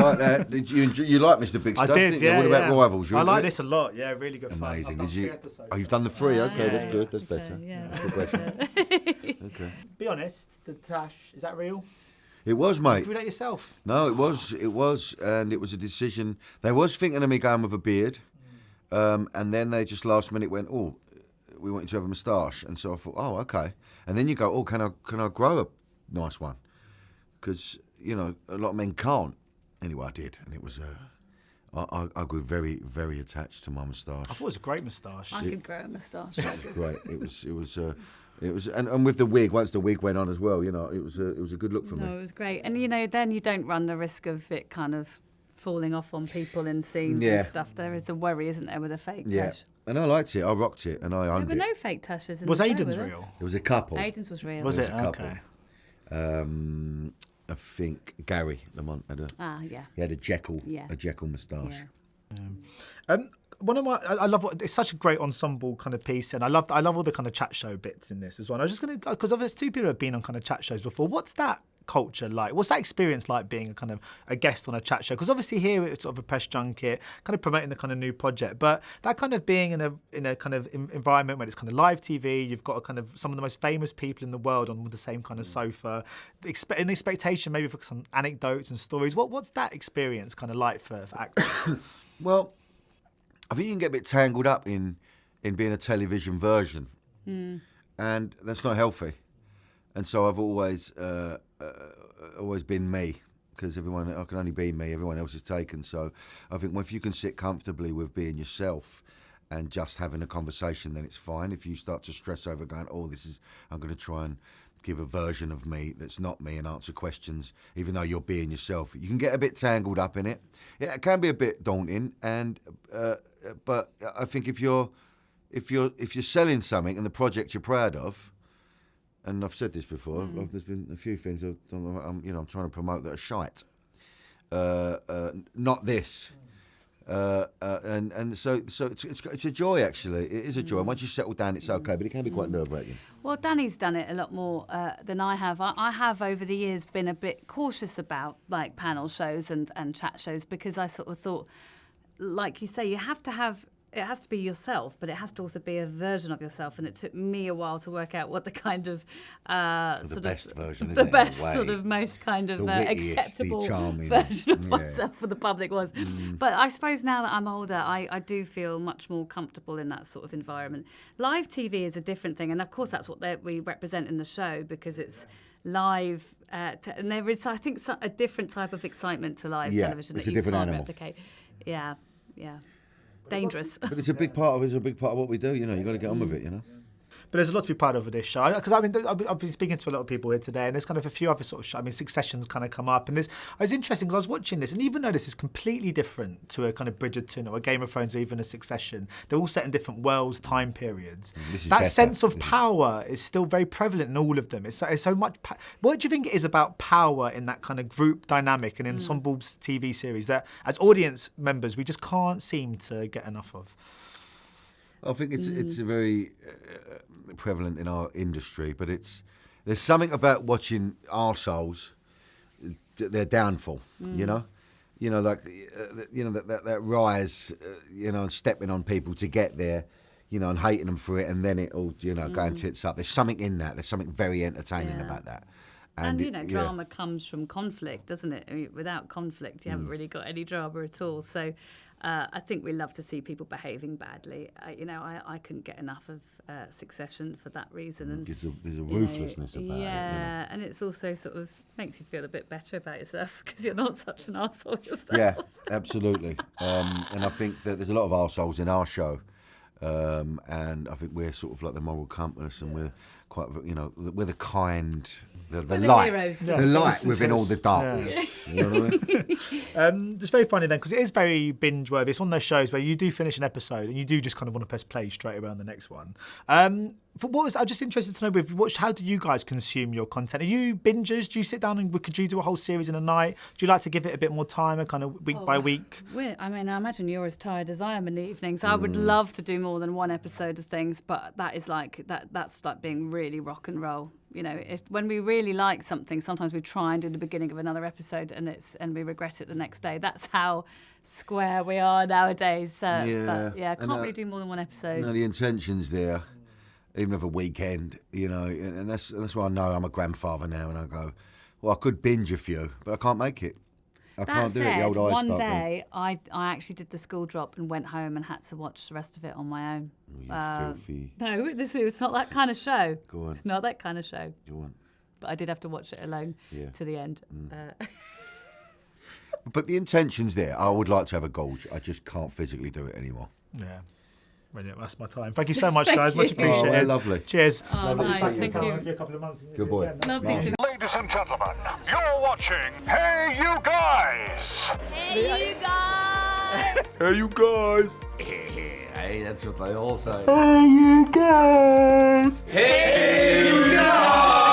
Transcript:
Like that. Did you like Mr. Big Stuff? I did, yeah. What about Rivals? I like this a lot. Yeah, really good. Amazing. Fun. Did you? Oh, you've done the 3. Okay, that's good. That's better. Yeah. Progression. Okay. Be honest, the tash, is that real? It was, mate. You threw that yourself? No, it was, and it was a decision. They was thinking of me going with a beard, and then they just last minute went, "Oh, we want you to have a moustache," and so I thought, "Oh, okay." And then you go, "Oh, can I grow a nice one?" Because a lot of men can't. Anyway, I did, and it was. I grew very, very attached to my moustache. I thought it was a great moustache. I could grow a moustache. It was great. It was, and with the wig, once the wig went on as well, it was a good look for me. No, it was great, and then you don't run the risk of it kind of falling off on people in scenes and stuff. There is a worry, isn't there, with a fake tash? And I liked it. I rocked it, and I owned it. There were no fake tashes in was the show, Aidan's were real? It was a couple. Aidan's was real. Was it? A couple. Okay. I think Gary Lamont had he had a Jekyll moustache. Yeah. One of I love it's such a great ensemble kind of piece, and I love all the kind of chat show bits in this as well. And I was just going to, because there's 2 people who have been on kind of chat shows before. What's that culture like? What's that experience like being a guest on a chat show? Because obviously here it's sort of a press junket, kind of promoting the kind of new project, but that kind of being in a kind of environment where it's kind of live TV, you've got a kind of some of the most famous people in the world on the same kind of sofa, an expectation maybe for some anecdotes and stories. What's that experience kind of like for actors? Well, I think you can get a bit tangled up in being a television version, and that's not healthy. And so I've always been me, because I can only be me. Everyone else is taken. So I think if you can sit comfortably with being yourself and just having a conversation, then it's fine. If you start to stress over going, I'm going to try and give a version of me that's not me and answer questions, even though you're being yourself, you can get a bit tangled up in it. Yeah, it can be a bit daunting, and but I think if you're selling something and the project you're proud of, and I've said this before, there's been a few things I'm trying to promote that are shite, not this. And so it's a joy, actually. It is a joy. Once you settle down, it's okay, but it can be quite nerve-wracking. Well, Danny's done it a lot more than I have. I have over the years been a bit cautious about like panel shows and chat shows, because I sort of thought, like you say, it has to be yourself, but it has to also be a version of yourself. And it took me a while to work out what the kind of the best version, the best sort of most kind of acceptable version of myself for the public was. But I suppose now that I'm older, I do feel much more comfortable in that sort of environment. Live TV is a different thing, and of course that's what we represent in the show, because it's live, and there is, I think, a different type of excitement to live television it's that a you different can't animal. replicate. Yeah. Dangerous. But it's a big part of what we do. You've got to get on with it. But there's a lot to be proud of with this show. Because I've been speaking to a lot of people here today, and there's kind of a few other sort of shows. I mean, Succession's kind of come up, and it's interesting because I was watching this, and even though this is completely different to a kind of Bridgerton or a Game of Thrones or even a Succession, they're all set in different worlds, time periods. That sense of power is still very prevalent in all of them. It's so much. What do you think it is about power in that kind of group dynamic and ensemble TV series that, as audience members, we just can't seem to get enough of? I think it's very prevalent in our industry, but there's something about watching arseholes, their downfall. That rise, and stepping on people to get there, and hating them for it, and then it all, going tits up. There's something in that. There's something very entertaining about that. And drama comes from conflict, doesn't it? I mean, without conflict, you haven't really got any drama at all. So I think we love to see people behaving badly. I couldn't get enough of Succession for that reason. And there's a ruthlessness about it. Yeah, and it's also sort of makes you feel a bit better about yourself because you're not such an arsehole yourself. Yeah, absolutely. And I think that there's a lot of arseholes in our show. And I think we're sort of like the moral compass, and we're quite, we're the kind, the light, the light within all the darkness. Yeah. You know what I mean? It's very funny then, because it is very binge worthy. It's one of those shows where you do finish an episode and you do just kind of want to press play straight away on the next one. I'm just interested to know how do you guys consume your content? Are you bingers? Do you sit down and could you do a whole series in a night? Do you like to give it a bit more time and kind of week by week? I imagine you're as tired as I am in the evenings. I would love to do more than one episode of things, but that is like that's like being really rock and roll. You know, when we really like something, sometimes we try and do the beginning of another episode and we regret it the next day. That's how square we are nowadays. But I can't really do more than one episode. No, the intention's there, even of a weekend, you know, and that's why I know I'm a grandfather now, and I go, well, I could binge a few, but I can't make it. I can't do it. The old eyes one start day I actually did the school drop and went home and had to watch the rest of it on my own. Filthy. No, it's not that kind of show. Go on. It's not that kind of show. Go on. But I did have to watch it alone to the end. But the intention's there. I would like to have a gorge. I just can't physically do it anymore. Yeah. Brilliant. That's my time. Thank you so much, guys. Much appreciated. Oh, lovely. Cheers. Oh, nice. Thank you. A couple of months. Good boy. Lovely to Ladies and gentlemen, you're watching Hey You Guys! Hey, you guys! Hey, you guys. Hey, that's what they all say. Hey, you guys. Hey, you guys!